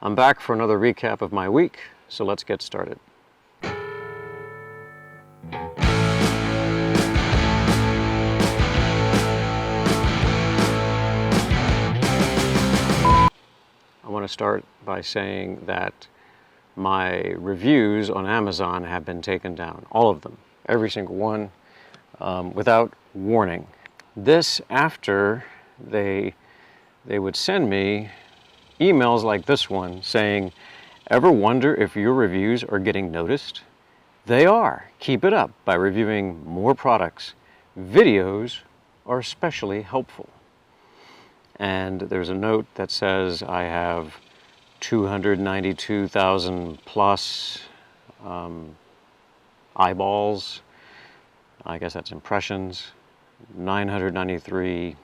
I'm back for another recap of my week, so let's get started. I want to start by saying that my reviews on Amazon have been taken down, all of them, every single one, without warning. This after they would send me emails like this one saying, "Ever wonder if your reviews are getting noticed? They are. Keep it up by reviewing more products. Videos are especially helpful." And there's a note that says I have 292,000 plus eyeballs. I guess that's impressions. 993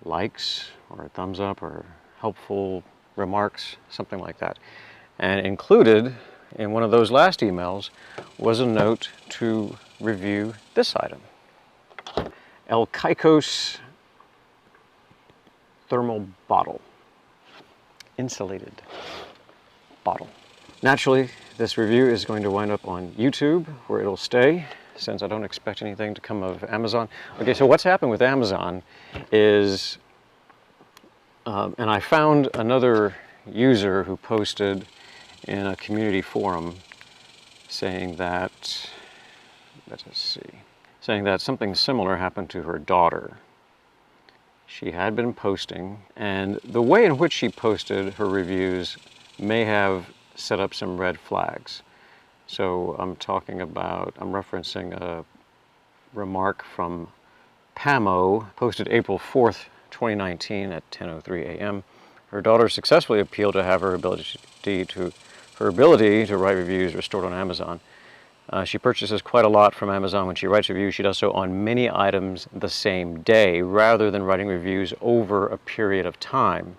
likes or thumbs up or helpful remarks, something like that. And included in one of those last emails was a note to review this item. El Caicos thermal bottle, insulated bottle. Naturally, this review is going to wind up on YouTube, where it'll stay, since I don't expect anything to come of Amazon. Okay, so what's happened with Amazon is, and I found another user who posted in a community forum saying that, saying that something similar happened to her daughter. She had been posting, and the way in which she posted her reviews may have set up some red flags. So I'm referencing a remark from Pamo, posted April 4th, 2019 at 10:03 a.m. Her daughter successfully appealed to have her ability to write reviews restored on Amazon. She purchases quite a lot from Amazon. When she writes reviews, she does so on many items the same day, rather than writing reviews over a period of time.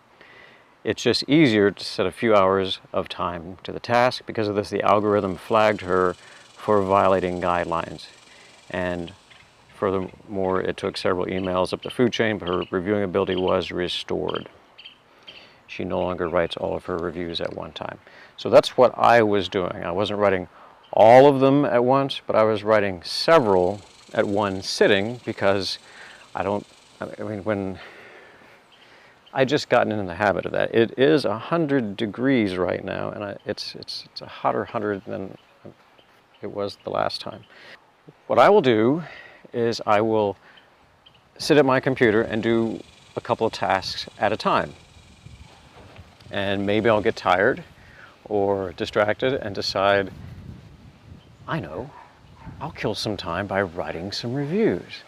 It's just easier to set a few hours of time to the task. Because of this, the algorithm flagged her for violating guidelines. And furthermore, it took several emails up the food chain, but her reviewing ability was restored. She no longer writes all of her reviews at one time. So that's what I was doing. I wasn't writing all of them at once, but I was writing several at one sitting, because when I just gotten into the habit of that. It is 100 degrees right now, and it's a hotter 100 than it was the last time. What I will do is I will sit at my computer and do a couple of tasks at a time. And maybe I'll get tired or distracted and decide, I know, I'll kill some time by writing some reviews.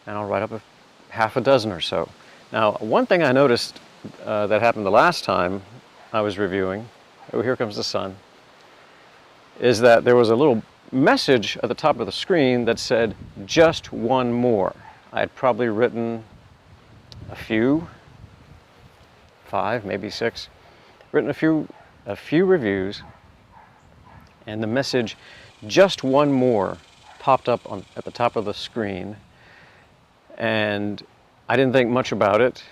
And I'll write up half a dozen or so. Now, one thing I noticed that happened the last time I was reviewing, oh, here comes the sun, is that there was a little message at the top of the screen that said, "Just one more." I had probably written a few, 5, maybe 6, written a few reviews, and the message, "Just one more," popped up at the top of the screen, and I didn't think much about it.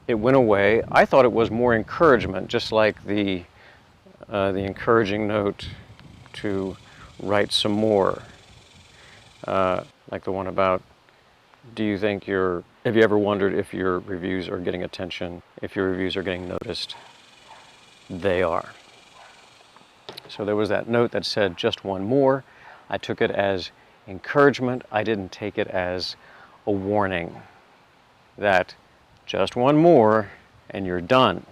It went away. I thought it was more encouragement, just like the encouraging note to write some more, like the one about, have you ever wondered if your reviews are getting attention, if your reviews are getting noticed? They are. So there was that note that said, "Just one more." I took it as encouragement. I didn't take it as a warning that just one more and you're done.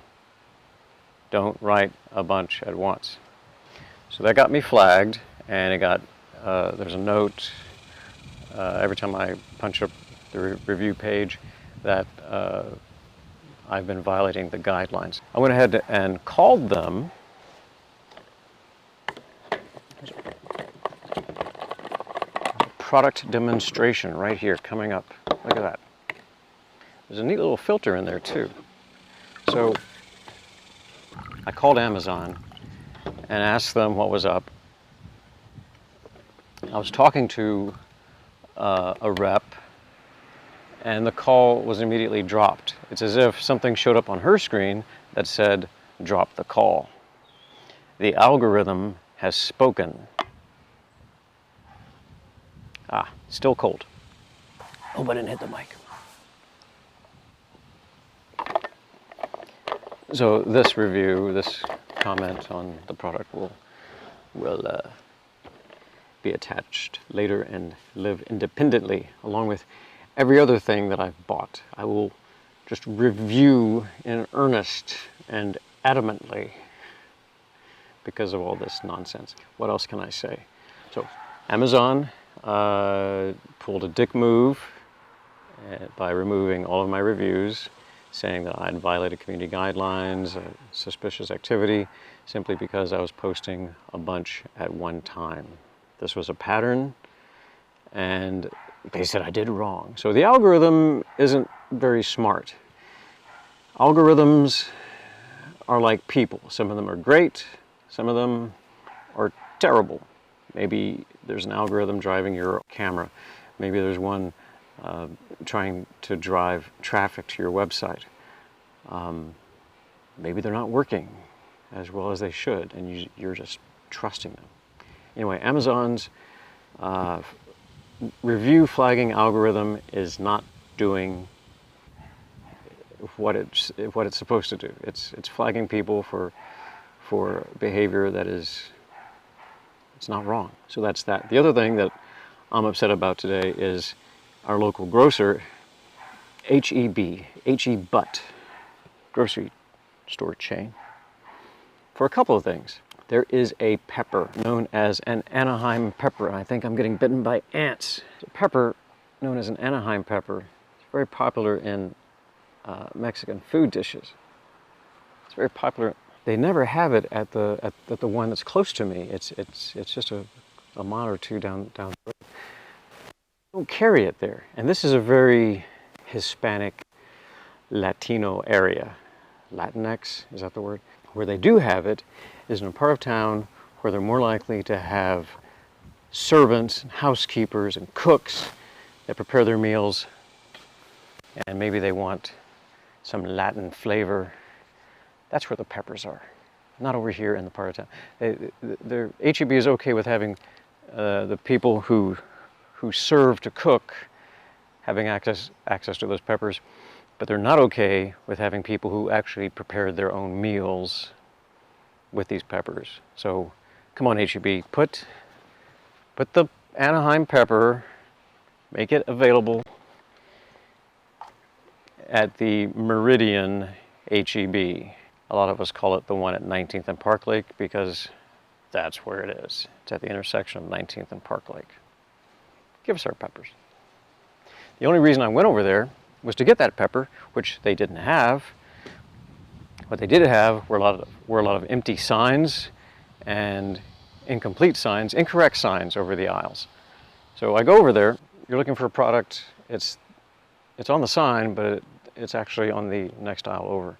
Don't write a bunch at once. So that got me flagged, and there's a note every time I punch up the review page that I've been violating the guidelines. I went ahead and called them. Product demonstration right here coming up. Look at that. There's a neat little filter in there too. So I called Amazon and asked them what was up. I was talking to a rep, and the call was immediately dropped. It's as if something showed up on her screen that said, drop the call. The algorithm has spoken. Ah, still cold. Oh, but I didn't hit the mic. So this review, this comment on the product will be attached later and live independently along with every other thing that I've bought. I will just review in earnest and adamantly because of all this nonsense. What else can I say? So Amazon pulled a dick move by removing all of my reviews, saying that I'd violated community guidelines, suspicious activity, simply because I was posting a bunch at one time. This was a pattern, and they said I did wrong. So the algorithm isn't very smart. Algorithms are like people. Some of them are great, some of them are terrible. Maybe there's an algorithm driving your camera. Maybe there's one trying to drive traffic to your website. Maybe they're not working as well as they should, and you're just trusting them. Anyway, Amazon's review flagging algorithm is not doing what it's supposed to do. It's flagging people for behavior that is, it's not wrong. So that's that. The other thing that I'm upset about today is our local grocer, H-E-B, grocery store chain, for a couple of things. There is a pepper known as an Anaheim pepper, and I think I'm getting bitten by ants. It's a pepper known as an Anaheim pepper. It's very popular in Mexican food dishes. It's very popular. They never have it at the one that's close to me. It's just a mile or two down the road. They don't carry it there, and this is a very Hispanic, Latino area. Latinx, is that the word? Where they do have it is in a part of town where they're more likely to have servants and housekeepers and cooks that prepare their meals, and maybe they want some Latin flavor. That's where the peppers are, not over here in the part of town. H-E-B is okay with having the people who serve to cook having access to those peppers, but they're not okay with having people who actually prepared their own meals with these peppers. So come on, H-E-B, put the Anaheim pepper, make it available at the Meridian H-E-B. A lot of us call it the one at 19th and Park Lake because that's where it is. It's at the intersection of 19th and Park Lake. Give us our peppers. The only reason I went over there was to get that pepper, which they didn't have. What they did have were a lot of empty signs and incomplete signs, incorrect signs over the aisles. So I go over there. You're looking for a product. It's on the sign, but it's actually on the next aisle over.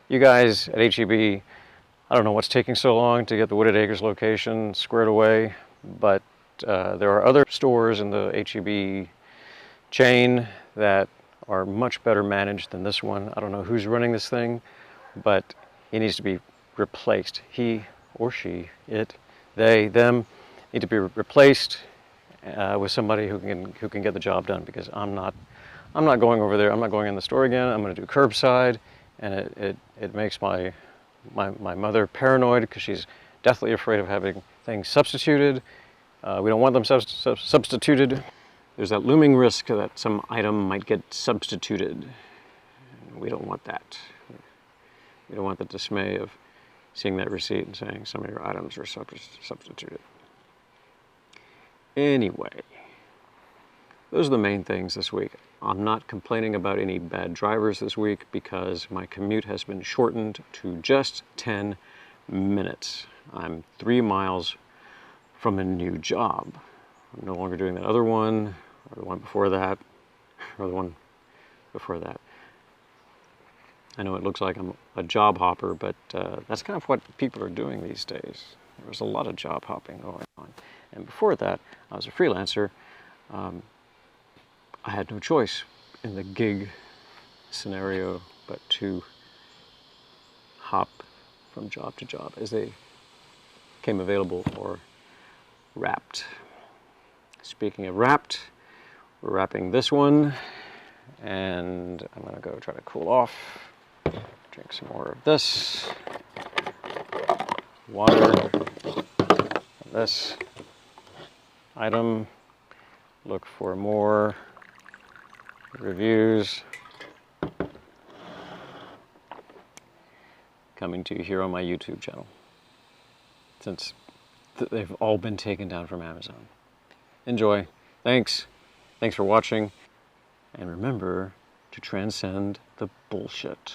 You guys at H-E-B, I don't know what's taking so long to get the Wooded Acres location squared away, but there are other stores in the H-E-B chain that are much better managed than this one. I don't know who's running this thing, but he needs to be replaced. He or she, it, they, them need to be replaced with somebody who can get the job done, because I'm not going over there. I'm not going in the store again. I'm going to do curbside, and it makes my mother paranoid because she's deathly afraid of having things substituted. We don't want them substituted. There's that looming risk that some item might get substituted. We don't want that. We don't want the dismay of seeing that receipt and saying some of your items are substituted. Anyway, those are the main things this week. I'm not complaining about any bad drivers this week because my commute has been shortened to just 10 minutes. I'm 3 miles from a new job. I'm no longer doing that other one, or the one before that, or the one before that. I know it looks like I'm a job hopper, but that's kind of what people are doing these days. There's a lot of job hopping going on. And before that, I was a freelancer. I had no choice in the gig scenario but to hop from job to job as they came available or wrapped. Speaking of wrapped, we're wrapping this one, and I'm gonna go try to cool off. Drink some more of this. Water. This item. Look for more reviews coming to you here on my YouTube channel, since they've all been taken down from Amazon. Enjoy. Thanks. Thanks for watching. And remember to transcend the bullshit.